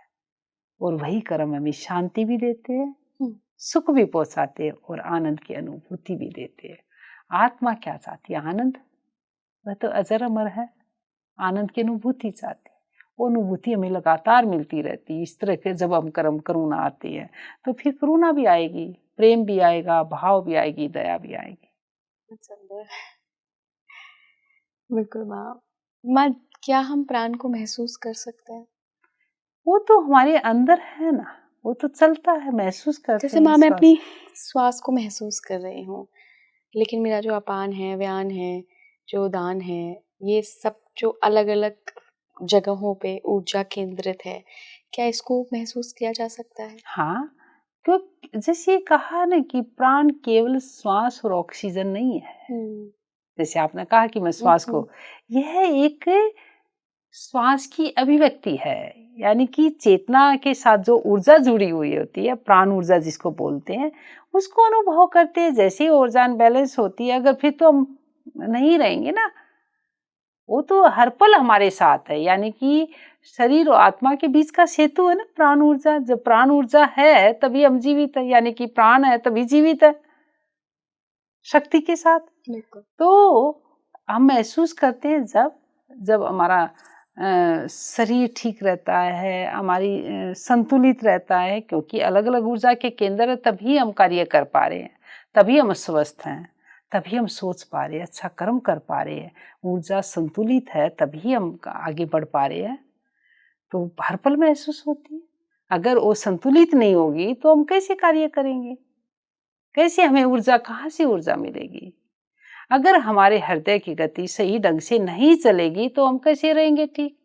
[SPEAKER 2] और वही कर्म हमें शांति भी देते हैं, सुख भी पहुंचाते हैं और आनंद की अनुभूति भी देते हैं। आत्मा क्या चाहती है? आनंद। वह तो अजर अमर है, आनंद की अनुभूति चाहती है, वो अनुभूति हमें लगातार मिलती रहती है। इस तरह के जब हम कर्म करुणा आती है तो फिर करुणा भी आएगी, प्रेम भी आएगा, भाव भी आएगी, दया भी आएगी।
[SPEAKER 1] बिल्कुल माँ, क्या हम प्राण को महसूस कर सकते हैं?
[SPEAKER 2] वो तो हमारे अंदर है ना, वो तो चलता है, महसूस करते हैं।
[SPEAKER 1] जैसे माँ, मैं अपनी श्वास को महसूस कर रही हूँ, लेकिन मेरा जो अपान है, व्यान है, जो उदान है, ये सब जो अलग अलग जगहों पे ऊर्जा केंद्रित है, क्या इसको महसूस किया जा सकता है?
[SPEAKER 2] हाँ, क्योंकि जैसे कहा ना कि प्राण केवल श्वास और ऑक्सीजन नहीं है, जैसे आपने कहा कि मैं श्वास को, यह एक श्वास की अभिव्यक्ति है, यानी कि चेतना के साथ जो ऊर्जा जुड़ी हुई होती है, प्राण ऊर्जा जिसको बोलते हैं, उसको अनुभव करते हैं। जैसे ही ऊर्जा बैलेंस होती है, अगर फिर तो हम नहीं रहेंगे ना, वो तो हर पल हमारे साथ है, यानी कि शरीर और आत्मा के बीच का सेतु है ना प्राण ऊर्जा। जब प्राण ऊर्जा है तभी हम जीवित है, यानी कि प्राण है तभी जीवित है शक्ति के साथ। तो हम महसूस करते हैं जब हमारा शरीर ठीक रहता है, हमारी संतुलित रहता है, क्योंकि अलग अलग ऊर्जा के केंद्र है, तभी हम कार्य कर पा रहे हैं, तभी हम स्वस्थ हैं, तभी हम सोच पा रहे हैं, अच्छा कर्म कर पा रहे हैं। ऊर्जा संतुलित है तभी हम आगे बढ़ पा रहे हैं। तो हर पल महसूस होती है। अगर वो संतुलित नहीं होगी तो हम कैसे कार्य करेंगे, कैसे हमें ऊर्जा, कहाँ से ऊर्जा मिलेगी? अगर हमारे हृदय की गति सही ढंग से नहीं चलेगी तो हम कैसे रहेंगे ठीक?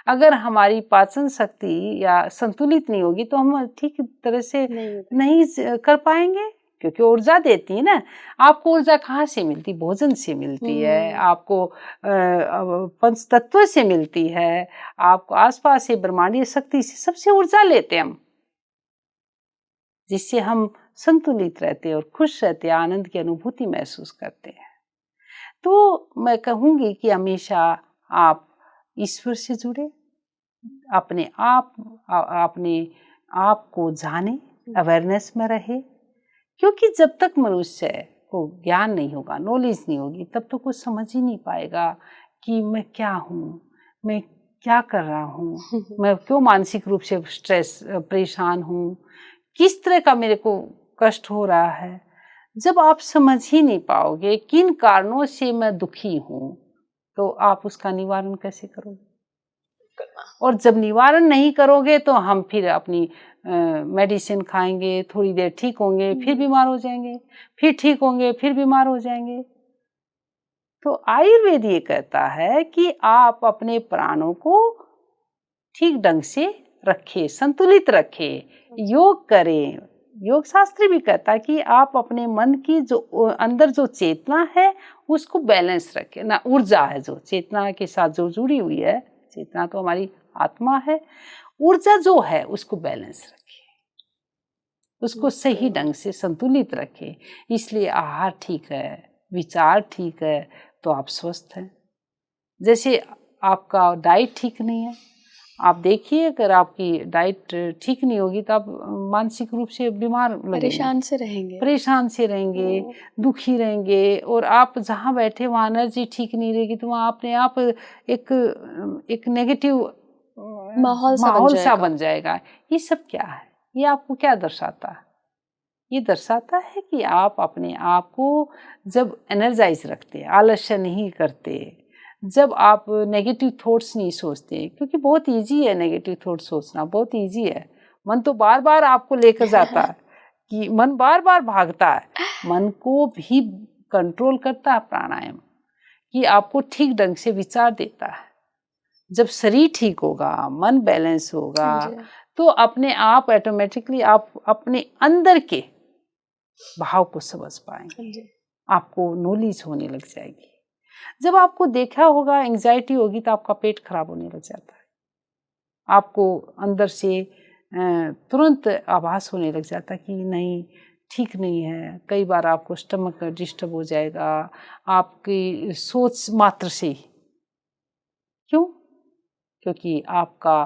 [SPEAKER 2] अगर हमारी पाचन शक्ति या संतुलित नहीं होगी तो हम ठीक तरह से नहीं कर पाएंगे, क्योंकि ऊर्जा देती है ना। आपको ऊर्जा कहाँ से मिलती? भोजन से मिलती है, आपको पंच तत्व से मिलती है, आपको आसपास से ब्रह्मांडीय शक्ति से, सबसे ऊर्जा लेते हैं हम, जिससे हम संतुलित रहते हैं और खुश रहते हैं, आनंद की अनुभूति महसूस करते हैं। तो मैं कहूंगी कि हमेशा आप ईश्वर से जुड़े, अपने आप को जाने, अवेयरनेस में रहे, क्योंकि जब तक मनुष्य को ज्ञान नहीं होगा, नॉलेज नहीं होगी, तब तक वो समझ ही नहीं पाएगा कि मैं क्या हूँ, मैं क्या कर रहा हूँ, मैं क्यों मानसिक रूप से स्ट्रेस परेशान हूँ, किस तरह का मेरे को कष्ट हो रहा है। जब आप समझ ही नहीं पाओगे किन कारणों से मैं दुखी हूँ, तो आप उसका निवारण कैसे करोगे? और जब निवारण नहीं करोगे तो हम फिर अपनी मेडिसिन खाएंगे, थोड़ी देर ठीक होंगे, फिर बीमार हो जाएंगे, फिर ठीक होंगे, फिर बीमार हो जाएंगे। तो आयुर्वेद ये कहता है कि आप अपने प्राणों को ठीक ढंग से रखें, संतुलित रखें, योग करें। योग शास्त्र भी कहता है कि आप अपने मन की जो अंदर जो चेतना है उसको बैलेंस रखें ना। ऊर्जा है जो चेतना के साथ जो जुड़ी हुई है, चेतना तो हमारी आत्मा है, ऊर्जा जो है उसको बैलेंस रखें, उसको सही ढंग से संतुलित रखें। इसलिए आहार ठीक है, विचार ठीक है, तो आप स्वस्थ हैं। जैसे आपका डाइट ठीक नहीं है, आप देखिए अगर आपकी डाइट ठीक नहीं होगी तो आप मानसिक रूप से बीमार लगेंगे, परेशान से रहेंगे, दुखी रहेंगे, और आप जहाँ बैठे वहाँ एनर्जी ठीक नहीं रहेगी तो वहाँ अपने आप एक नेगेटिव माहौल सा बन जाएगा। ये सब क्या है? ये आपको क्या दर्शाता है? ये दर्शाता है कि आप अपने आप को जब एनर्जाइज रखते, आलस्य नहीं करते, जब आप नेगेटिव थॉट्स नहीं सोचते, क्योंकि बहुत इजी है नेगेटिव थॉट सोचना, बहुत इजी है। मन तो बार बार आपको लेकर जाता है कि मन बार बार भागता है। मन को भी कंट्रोल करता है प्राणायाम, कि आपको ठीक ढंग से विचार देता है। जब शरीर ठीक होगा, मन बैलेंस होगा, तो अपने आप ऑटोमेटिकली आप अपने अंदर के भाव को समझ पाएंगे, आपको नॉलेज होने लग जाएगी। जब आपको देखा होगा एंजाइटी होगी तो आपका पेट खराब होने लग जाता है, आपको अंदर से तुरंत आभास होने लग जाता है कि नहीं, ठीक नहीं है। कई बार आपको स्टमक डिस्टर्ब हो जाएगा आपकी सोच मात्र से। क्यों? क्योंकि आपका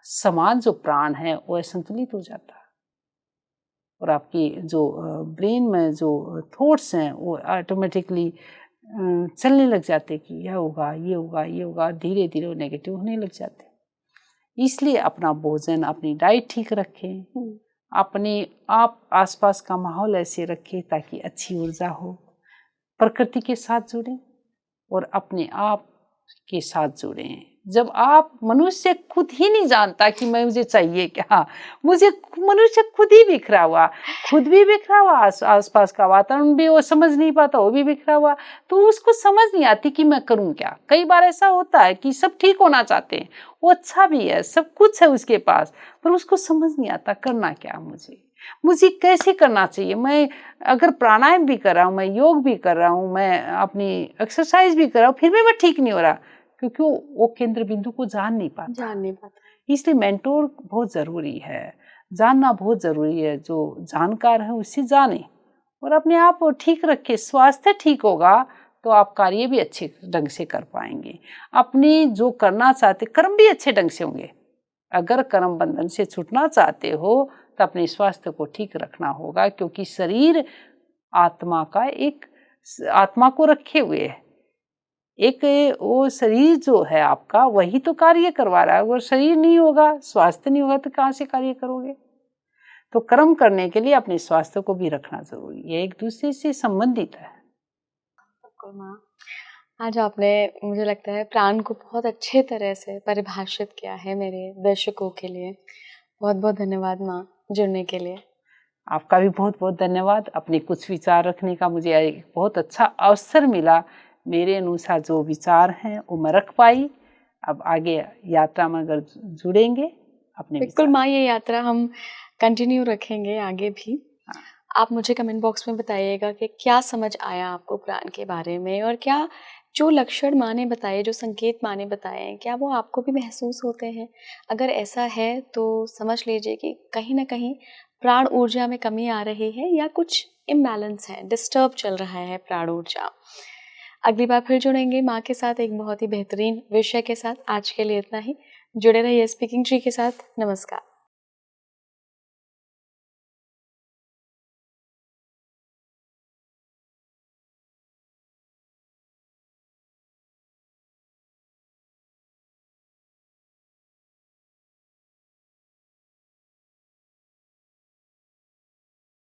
[SPEAKER 2] समान जो प्राण है वो असंतुलित हो जाता है, और आपकी जो ब्रेन में जो थॉट्स हैं वो ऑटोमेटिकली चलने लग जाते कि यह होगा, ये होगा, ये होगा, धीरे धीरे वो नेगेटिव होने लग जाते। इसलिए अपना भोजन, अपनी डाइट ठीक रखें, अपने आप आसपास का माहौल ऐसे रखें ताकि अच्छी ऊर्जा हो, प्रकृति के साथ जुड़ें और अपने आप के साथ जुड़ें। जब आप मनुष्य खुद ही नहीं जानता कि मुझे चाहिए क्या, मनुष्य खुद ही बिखरा हुआ, खुद भी बिखरा हुआ, आसपास का वातावरण भी वो समझ नहीं पाता, वो भी बिखरा हुआ, तो उसको समझ नहीं आती कि मैं करूं क्या। कई बार ऐसा होता है कि सब ठीक होना चाहते हैं, वो अच्छा भी है, सब कुछ है उसके पास, पर उसको समझ नहीं आता करना क्या मुझे। मुझे कैसे करना चाहिए, मैं अगर प्राणायाम भी कर रहा हूँ, मैं योग भी कर रहा हूँ, मैं अपनी एक्सरसाइज भी कर रहा हूँ, फिर भी मैं ठीक नहीं हो रहा, क्योंकि वो केंद्र बिंदु को जान नहीं पाता। इसलिए मेंटोर बहुत जरूरी है, जानना बहुत जरूरी है। जो जानकार है उससे जाने और अपने आप ठीक रखे। स्वास्थ्य ठीक होगा तो आप कार्य भी अच्छे ढंग से कर पाएंगे, अपनी जो करना चाहते कर्म भी अच्छे ढंग से होंगे। अगर कर्म बंधन से छूटना चाहते हो तो अपने स्वास्थ्य को ठीक रखना होगा, क्योंकि शरीर आत्मा का एक, आत्मा को रखे हुए है। एक वो शरीर जो है आपका वही तो कार्य करवा रहा है। अगर शरीर नहीं होगा, स्वास्थ्य नहीं होगा तो कहाँ से कार्य करोगे। तो कर्म करने के लिए अपने स्वास्थ्य को भी रखना जरूरी है, एक दूसरे से संबंधित है।
[SPEAKER 1] माँ, आज आपने मुझे लगता है प्राण को बहुत अच्छे तरह से परिभाषित किया है मेरे दर्शकों के लिए। बहुत बहुत धन्यवाद माँ जुड़ने के लिए।
[SPEAKER 2] आपका भी बहुत बहुत धन्यवाद। अपने कुछ विचार रखने का मुझे एक बहुत अच्छा अवसर मिला। मेरे अनुसार जो विचार हैं वो मैं रख पाई। अब आगे यात्रा में अगर जुड़ेंगे अपने
[SPEAKER 1] बिल्कुल माँ, ये यात्रा हम कंटिन्यू रखेंगे आगे भी। आप मुझे कमेंट बॉक्स में बताइएगा कि क्या समझ आया आपको प्राण के बारे में, और क्या जो लक्षण माँ ने बताए, जो संकेत माँ ने बताए हैं, क्या वो आपको भी महसूस होते हैं। अगर ऐसा है तो समझ लीजिए कि कहीं ना कहीं प्राण ऊर्जा में कमी आ रही है या कुछ इम्बैलेंस है, डिस्टर्ब चल रहा है प्राण ऊर्जा। अगली बार फिर जुड़ेंगे माँ के साथ एक बहुत ही बेहतरीन विषय के साथ। आज के लिए इतना ही। जुड़े रहिए स्पीकिंग ट्री के साथ। नमस्कार।